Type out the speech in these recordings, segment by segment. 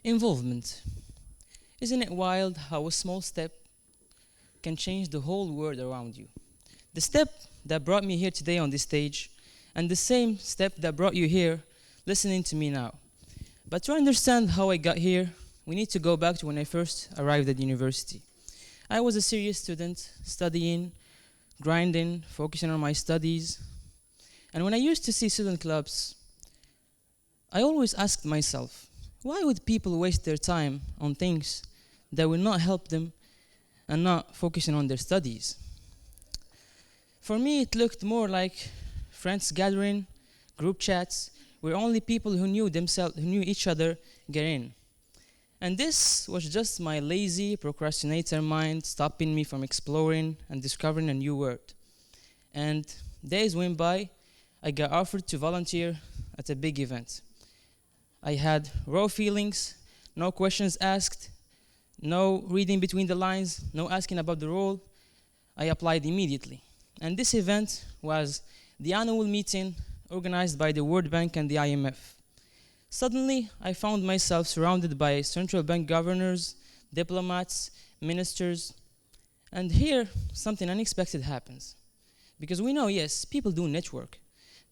Involvement. Isn't it wild how a small step can change the whole world around you? The step that brought me here today on this stage, and the same step that brought you here listening to me now. But to understand how I got here, we need to go back to when I first arrived at university. I was a serious student, studying, grinding, focusing on my studies. And when I used to see student clubs, I always asked myself, why would people waste their time on things that will not help them and not focusing on their studies? For me, it looked more like friends gathering, group chats, where only people who knew each other get in. And this was just my lazy procrastinator mind stopping me from exploring and discovering a new world. And days went by, I got offered to volunteer at a big event. I had raw feelings, no questions asked, no reading between the lines, no asking about the role. I applied immediately. And this event was the annual meeting organized by the World Bank and the IMF. Suddenly, I found myself surrounded by central bank governors, diplomats, ministers, and here something unexpected happens. Because we know, yes, people do network,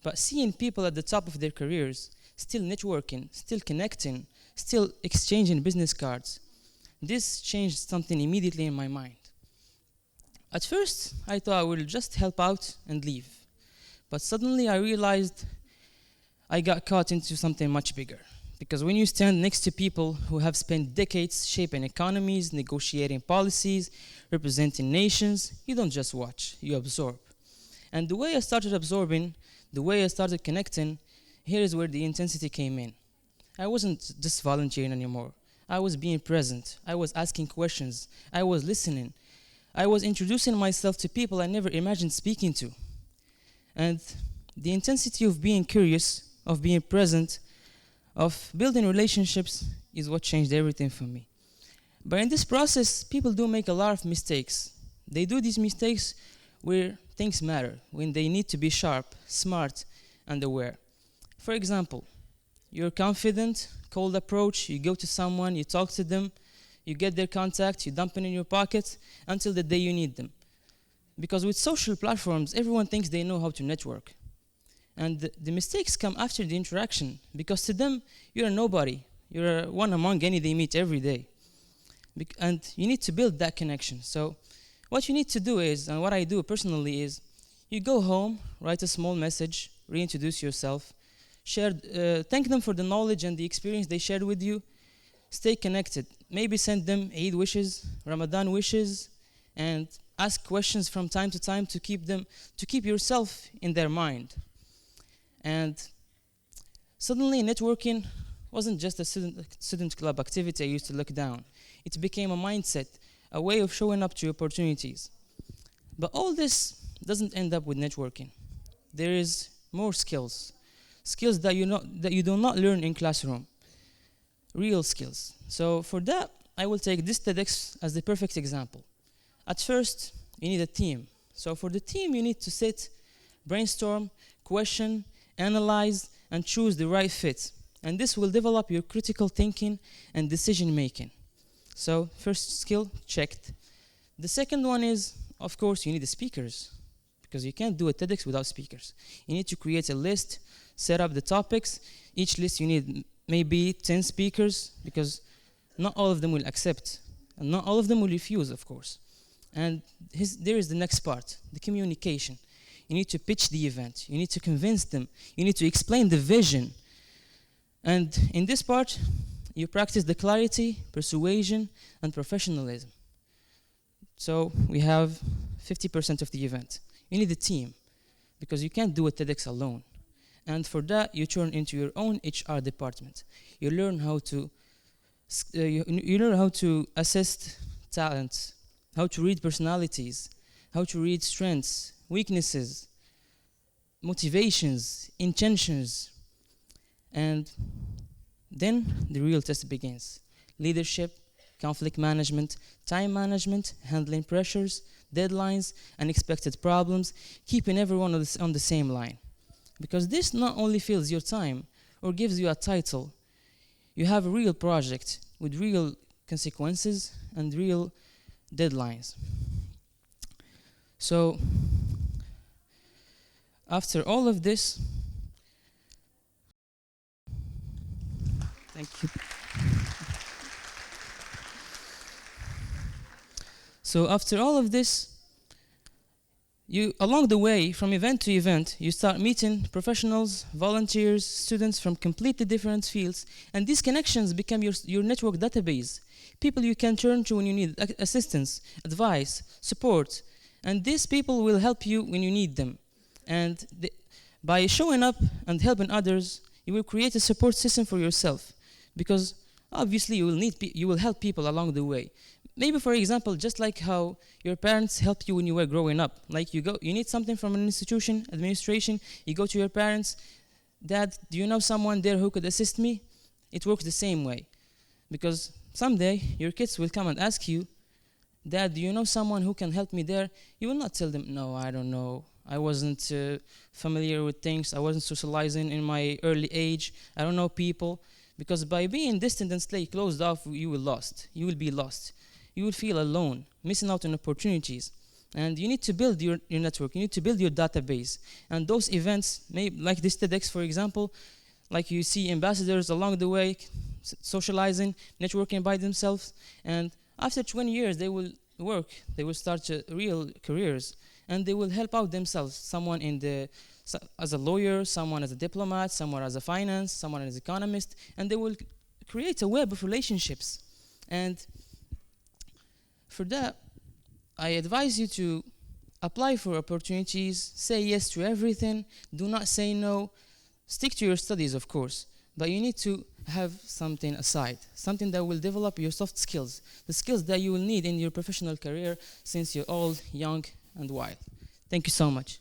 but seeing people at the top of their careers, still networking, still connecting, still exchanging business cards, this changed something immediately in my mind. At first, I thought I would just help out and leave. But suddenly I realized I got caught into something much bigger. Because when you stand next to people who have spent decades shaping economies, negotiating policies, representing nations, you don't just watch, you absorb. And the way I started absorbing, the way I started connecting, here is where the intensity came in. I wasn't just volunteering anymore. I was being present. I was asking questions. I was listening. I was introducing myself to people I never imagined speaking to. And the intensity of being curious, of being present, of building relationships is what changed everything for me. But in this process, people do make a lot of mistakes. They do these mistakes where things matter, when they need to be sharp, smart, and aware. For example, you're confident, cold approach, you go to someone, you talk to them, you get their contact, you dump it in your pocket until the day you need them. Because with social platforms, everyone thinks they know how to network. And the mistakes come after the interaction, because to them, you're a nobody. You're one among any they meet every day. And you need to build that connection. So what you need to do is, and what I do personally is, you go home, write a small message, reintroduce yourself, thank them for the knowledge and the experience they shared with you, stay connected. Maybe send them Eid wishes, Ramadan wishes, and ask questions from time to time to keep yourself in their mind. And suddenly networking wasn't just a student club activity I used to look down. It became a mindset, a way of showing up to opportunities. But all this doesn't end up with networking. There is more skills that you do not learn in classroom, real skills. So for that, I will take this TEDx as the perfect example. At first, you need a team. So for the team, you need to sit, brainstorm, question, analyze, and choose the right fit. And this will develop your critical thinking and decision making. So first skill, checked. The second one is, of course, you need the speakers, because you can't do a TEDx without speakers. You need to create a list, set up the topics. Each list you need maybe 10 speakers, because not all of them will accept, and not all of them will refuse, of course. And there is the next part, the communication. You need to pitch the event. You need to convince them. You need to explain the vision. And in this part, you practice the clarity, persuasion, and professionalism. So we have 50% of the event. You need a team, because you can't do a TEDx alone. And for that, you turn into your own HR department. You learn how to you learn how to assess talents, how to read personalities, how to read strengths, weaknesses, motivations, intentions. And then the real test begins. Leadership, conflict management, time management, handling pressures, deadlines, unexpected problems, keeping everyone on the same line. Because this not only fills your time or gives you a title, you have a real project with real consequences and real deadlines. So after all of this, thank you. So after all of this, along the way, from event to event, you start meeting professionals, volunteers, students from completely different fields, and these connections become your network database. People you can turn to when you need assistance, advice, support, and these people will help you when you need them. And by showing up and helping others, you will create a support system for yourself, because obviously you will help people along the way. Maybe, for example, just like how your parents helped you when you were growing up. Like you need something from an institution, administration, you go to your parents, Dad, do you know someone there who could assist me? It works the same way. Because someday, your kids will come and ask you, Dad, do you know someone who can help me there? You will not tell them, no, I don't know. I wasn't familiar with things. I wasn't socializing in my early age. I don't know people. Because by being distant and stay closed off, you will be lost. You will feel alone, missing out on opportunities. And you need to build your network. You need to build your database. And those events, like this TEDx, for example, like you see ambassadors along the way, socializing, networking by themselves. And after 20 years, they will start real careers. And they will help out themselves. Someone as a lawyer, someone as a diplomat, someone as a finance, someone as an economist. And they will create a web of relationships. And for that, I advise you to apply for opportunities, say yes to everything, do not say no, stick to your studies, of course, but you need to have something aside, something that will develop your soft skills, the skills that you will need in your professional career since you're all young and wild. Thank you so much.